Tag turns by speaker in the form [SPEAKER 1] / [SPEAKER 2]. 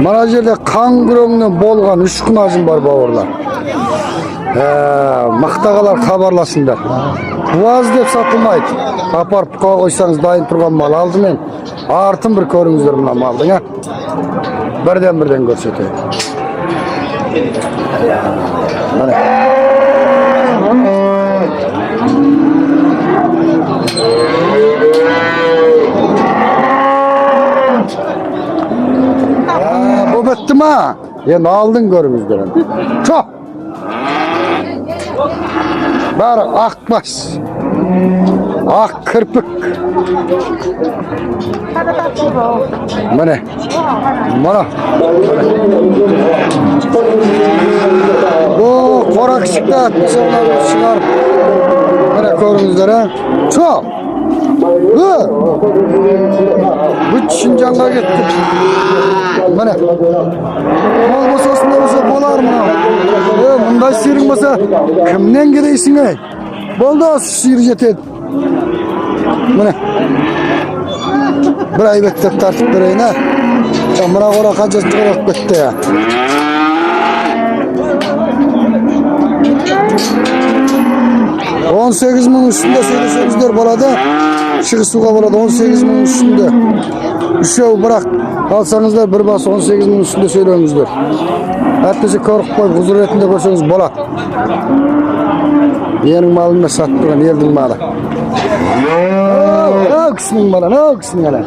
[SPEAKER 1] Mana жерде каңгүрөңнөн болгон 3 күн ажым бар бауырлар. Мактагалар хабарласыңдар. Буаз деп сатылмайт. Апарып койсаңыз дайын турган мал алды мен. Артын bir көрүңүздөр мына малдың, Бірден көрсөтөйүн. Bu bitti mi? Endi aldın görüңүздөр. Çok. Bari akbaş. Ak kırpık. Mana. Bu qorak çıktı. Çıkarıp. Mana görüңүздөр, Çok. Bu Şinjan'a gitti. Mana. Mal bosasında olsa bolar mı? Bunday siring bolsa kimden gideysin ey? Boldu sir jetedi. Mana. Bir aybetlep tartip bereyin ha. Mana qora qancha chiqarib ketdi ya. $18.000 üstünde söylesеңіздер болады. Шығысуға болады 18.000 üstünde. Үшеу бірақ алсаңыздар бір басы 18.000 üstünde söylеңіздер. Әйтпесе көріп қойып huzur ретінде көрсеңіз болады. Менің малымды саттырған елдің малы. Кісінің малы, кісінің малы.